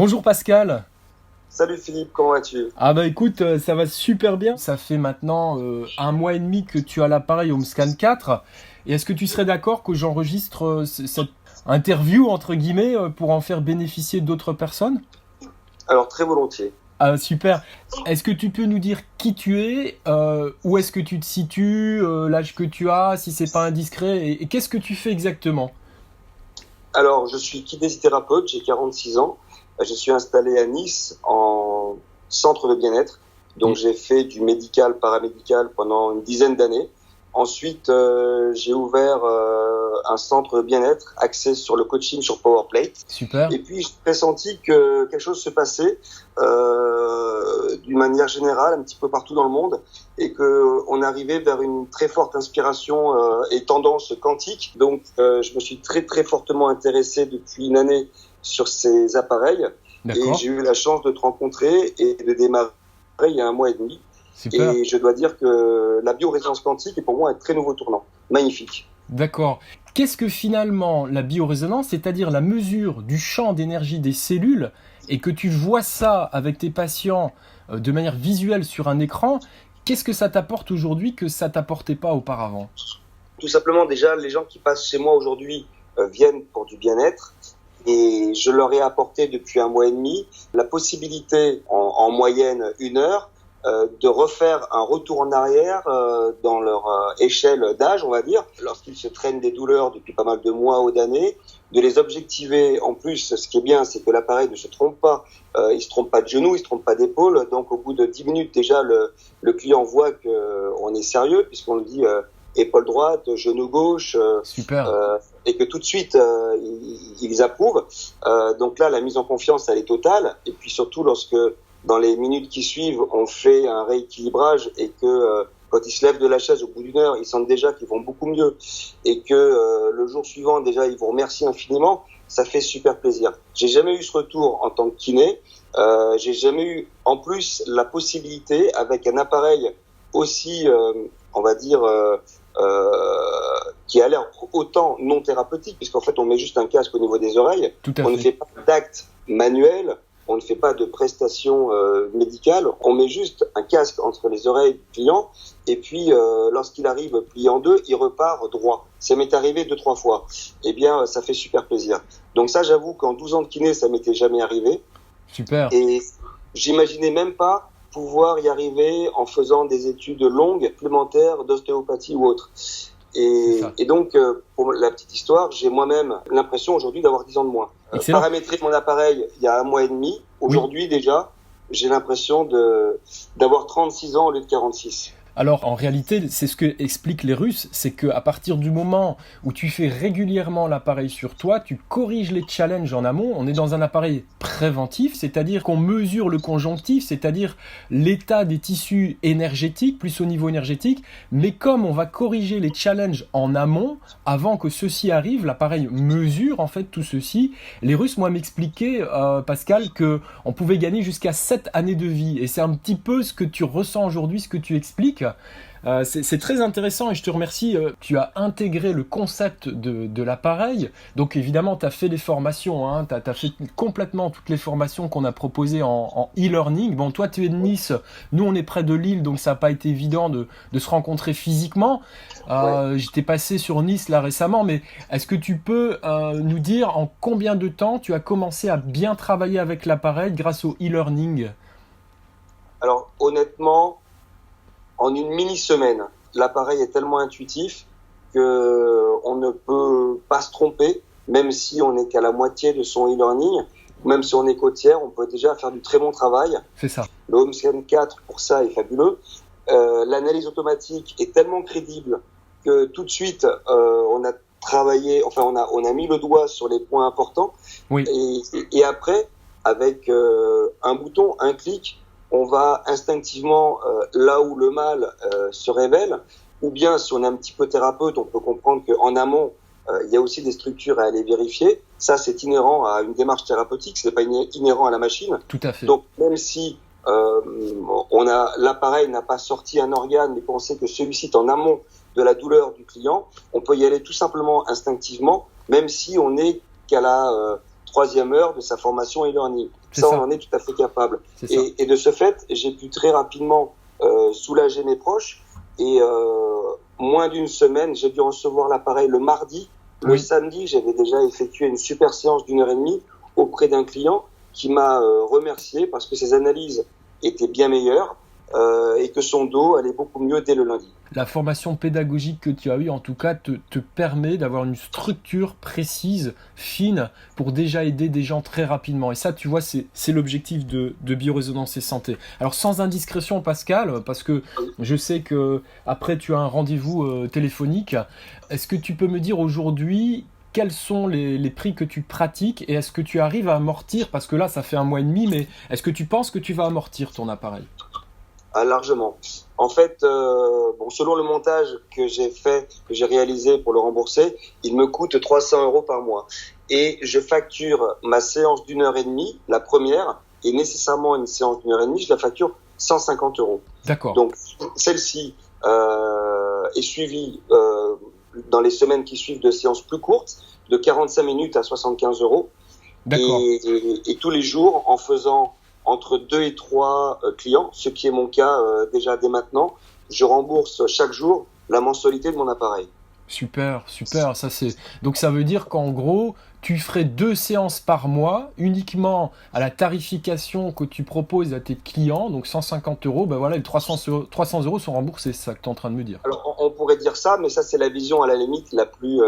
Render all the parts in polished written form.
Bonjour Pascal. Salut Philippe, comment vas-tu? Ah bah écoute, ça va super bien. Ça fait maintenant un mois et demi que tu as l'appareil HomeScan 4. Et est-ce que tu serais d'accord que j'enregistre cette interview, entre guillemets, pour en faire bénéficier d'autres personnes? Alors très volontiers. Ah super. Est-ce que tu peux nous dire qui tu es, où est-ce que tu te situes, l'âge que tu as, si c'est pas indiscret, et qu'est-ce que tu fais exactement? Alors je suis kinésithérapeute, j'ai 46 ans. Je suis installé à Nice en centre de bien-être. Donc j'ai fait du médical, paramédical pendant une dizaine d'années. Ensuite, j'ai ouvert un centre de bien-être axé sur le coaching sur PowerPlate. Super. Et puis, j'ai pressenti que quelque chose se passait d'une manière générale, un petit peu partout dans le monde, et que on arrivait vers une très forte inspiration et tendance quantique. Donc, je me suis très très fortement intéressé depuis une année sur ces appareils, et D'accord. j'ai eu la chance de te rencontrer et de démarrer il y a un mois et demi. Super. Et je dois dire que la biorésonance quantique est pour moi un très nouveau tournant. Magnifique. D'accord. Qu'est-ce que finalement la biorésonance, c'est-à-dire la mesure du champ d'énergie des cellules, et que tu vois ça avec tes patients de manière visuelle sur un écran, qu'est-ce que ça t'apporte aujourd'hui que ça t'apportait pas auparavant? Tout simplement, déjà, les gens qui passent chez moi aujourd'hui viennent pour du bien-être. Et je leur ai apporté depuis un mois et demi la possibilité, en moyenne 1 heure, de refaire un retour en arrière dans leur échelle d'âge, on va dire, lorsqu'ils se traînent des douleurs depuis pas mal de mois ou d'années, de les objectiver. En plus, ce qui est bien, c'est que l'appareil ne se trompe pas. Il se trompe pas de genou, il se trompe pas d'épaule. Donc, au bout de 10 minutes, déjà, le client voit qu'on est sérieux, puisqu'on le dit épaule droite, genou gauche, Super. et que tout de suite, ils approuvent. Donc là, la mise en confiance, elle est totale. Et puis surtout, lorsque dans les minutes qui suivent, on fait un rééquilibrage et que quand ils se lèvent de la chaise au bout d'1 heure, ils sentent déjà qu'ils vont beaucoup mieux et que le jour suivant, déjà, ils vous remercient infiniment, ça fait super plaisir. J'ai jamais eu ce retour en tant que kiné. J'ai jamais eu, en plus, la possibilité, avec un appareil aussi, on va dire, qui a l'air autant non thérapeutique, puisqu'en fait, on met juste un casque au niveau des oreilles. Tout à On ne fait. fait pas d'acte manuel. On ne fait pas de prestations médicales, on met juste un casque entre les oreilles du client et puis lorsqu'il arrive plié en deux, il repart droit. Ça m'est arrivé 2-3 fois. Eh bien, ça fait super plaisir. Donc ça, j'avoue qu'en 12 ans de kiné, ça m'était jamais arrivé Super. et j'imaginais même pas pouvoir y arriver en faisant des études longues, complémentaires d'ostéopathie ou autre. C'est ça. Et donc, pour la petite histoire, j'ai moi-même l'impression aujourd'hui d'avoir 10 ans de moins. Excellent. Paramétrer mon appareil il y a un mois et demi, Oui. aujourd'hui déjà, j'ai l'impression d'avoir 36 ans au lieu de 46. Alors en réalité, c'est ce que expliquent les Russes, c'est qu'à partir du moment où tu fais régulièrement l'appareil sur toi, tu corriges les challenges en amont. On est dans un appareil préventif, c'est-à-dire qu'on mesure le conjonctif, c'est-à-dire l'état des tissus énergétiques, plus au niveau énergétique. Mais comme on va corriger les challenges en amont, avant que ceci arrive, l'appareil mesure en fait tout ceci. Les Russes, moi, m'expliquaient, Pascal, que on pouvait gagner jusqu'à 7 années de vie. Et c'est un petit peu ce que tu ressens aujourd'hui, ce que tu expliques. C'est très intéressant et je te remercie. Tu as intégré le concept de l'appareil. Donc évidemment, tu as fait les formations. Hein, tu as fait complètement toutes les formations qu'on a proposées en e-learning. Bon, toi, tu es de Nice. Nous, on est près de Lille, donc ça n'a pas été évident de se rencontrer physiquement. Ouais. J'étais passé sur Nice là récemment, mais est-ce que tu peux nous dire en combien de temps tu as commencé à bien travailler avec l'appareil grâce au e-learning? Alors honnêtement, en une mini-semaine, l'appareil est tellement intuitif que on ne peut pas se tromper, même si on n'est qu'à la moitié de son e-learning, même si on est qu'au tiers, on peut déjà faire du très bon travail. C'est ça. Le HomeScan 4 pour ça est fabuleux. L'analyse automatique est tellement crédible que tout de suite on a travaillé, enfin on a mis le doigt sur les points importants Oui. et après avec un bouton, un clic, on va instinctivement là où le mal se révèle, ou bien si on est un petit peu thérapeute, on peut comprendre qu'en amont il y a aussi des structures à aller vérifier. Ça, c'est inhérent à une démarche thérapeutique, c'est pas inhérent à la machine. Tout à fait. Donc, même si l'appareil n'a pas sorti un organe, mais qu'on sait que celui-ci est en amont de la douleur du client, on peut y aller tout simplement instinctivement, même si on n'est qu'à la 3e heure de sa formation e-learning. C'est Ça, ça. on en est tout à fait capable. C'est ça. Et de ce fait, j'ai pu très rapidement soulager mes proches. Et moins d'une semaine, j'ai dû recevoir l'appareil le mardi. Le samedi, j'avais déjà effectué une super séance d'1h30 auprès d'un client qui m'a remercié parce que ses analyses étaient bien meilleures et que son dos allait beaucoup mieux dès le lundi. La formation pédagogique que tu as eue, en tout cas, te permet d'avoir une structure précise, fine, pour déjà aider des gens très rapidement. Et ça, tu vois, c'est l'objectif de Biorésonance et Santé. Alors, sans indiscrétion, Pascal, parce que je sais que après tu as un rendez-vous téléphonique, est-ce que tu peux me dire aujourd'hui quels sont les prix que tu pratiques et est-ce que tu arrives à amortir, parce que là, ça fait 1 mois et demi, mais est-ce que tu penses que tu vas amortir ton appareil ? Ah, largement. En fait, selon le montage que j'ai réalisé pour le rembourser, il me coûte 300 € par mois. Et je facture ma séance d'1h30, la première, et nécessairement une séance d'1h30, je la facture 150 €. D'accord. Donc, celle-ci est suivie dans les semaines qui suivent de séances plus courtes, de 45 minutes à 75 €. D'accord. Et tous les jours, en faisant entre 2 et 3 clients, ce qui est mon cas déjà dès maintenant, je rembourse chaque jour la mensualité de mon appareil. Super. Donc ça veut dire qu'en gros, tu ferais 2 séances par mois uniquement à la tarification que tu proposes à tes clients, donc 150 €, ben voilà, les 300 € sont remboursés, c'est ça que tu es en train de me dire. Alors on pourrait dire ça, mais ça c'est la vision à la limite la plus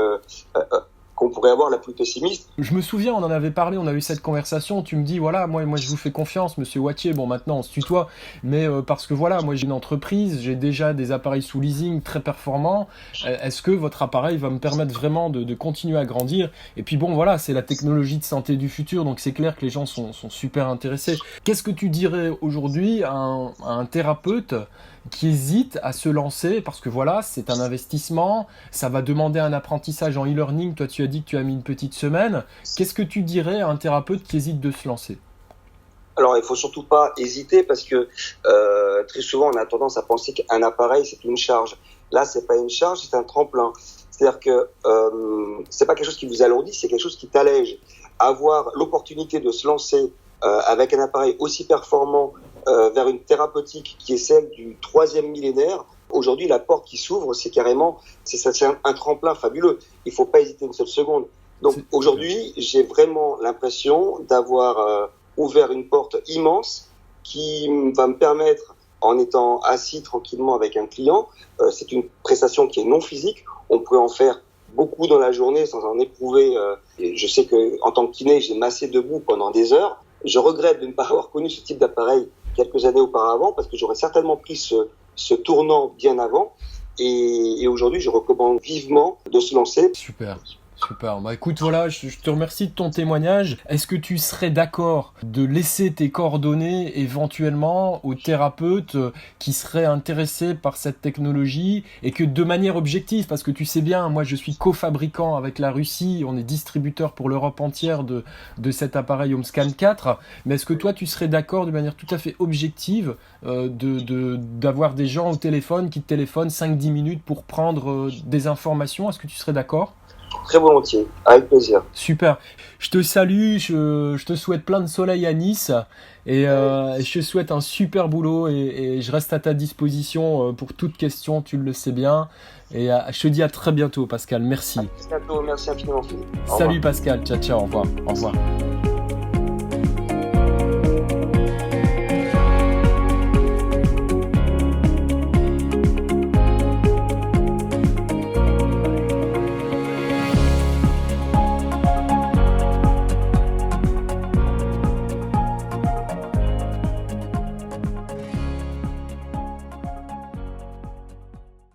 qu'on pourrait avoir, la plus pessimiste. Je me souviens, on en avait parlé, on a eu cette conversation, tu me dis, voilà, moi je vous fais confiance, monsieur Wattier, bon maintenant on se tutoie, mais parce que voilà, moi j'ai une entreprise, j'ai déjà des appareils sous leasing très performants, est-ce que votre appareil va me permettre vraiment de continuer à grandir ? Et puis bon, voilà, c'est la technologie de santé du futur, donc c'est clair que les gens sont super intéressés. Qu'est-ce que tu dirais aujourd'hui à un thérapeute qui hésite à se lancer, parce que voilà, c'est un investissement, ça va demander un apprentissage en e-learning, toi tu as dit que tu as mis une petite semaine, qu'est-ce que tu dirais à un thérapeute qui hésite de se lancer ? Alors il faut surtout pas hésiter parce que très souvent on a tendance à penser qu'un appareil c'est une charge. Là c'est pas une charge, c'est un tremplin. C'est-à-dire que c'est pas quelque chose qui vous alourdit, c'est quelque chose qui t'allège. Avoir l'opportunité de se lancer avec un appareil aussi performant vers une thérapeutique qui est celle du 3e millénaire. Aujourd'hui, la porte qui s'ouvre, c'est un tremplin fabuleux. Il faut pas hésiter une seule seconde. Donc aujourd'hui, j'ai vraiment l'impression d'avoir ouvert une porte immense qui va me permettre, en étant assis tranquillement avec un client, c'est une prestation qui est non physique. On peut en faire beaucoup dans la journée sans en éprouver. Et je sais que en tant que kiné, j'ai massé debout pendant des heures. Je regrette de ne pas avoir connu ce type d'appareil quelques années auparavant parce que j'aurais certainement pris ce tournant bien avant. Et aujourd'hui, je recommande vivement de se lancer. Super. Bah écoute, voilà, je te remercie de ton témoignage. Est-ce que tu serais d'accord de laisser tes coordonnées éventuellement aux thérapeutes qui seraient intéressés par cette technologie et que de manière objective, parce que tu sais bien, moi je suis cofabricant avec la Russie, on est distributeur pour l'Europe entière de cet appareil HomeScan 4, mais est-ce que toi tu serais d'accord de manière tout à fait objective d'avoir des gens au téléphone qui te téléphonent 5-10 minutes pour prendre des informations ? Est-ce que tu serais d'accord ? Très volontiers, avec plaisir. Super. Je te salue, je te souhaite plein de soleil à Nice et je te souhaite un super boulot et je reste à ta disposition pour toute question, tu le sais bien. Et je te dis à très bientôt, Pascal. Merci. À bientôt, merci infiniment, Philippe. Salut Pascal, ciao, au revoir.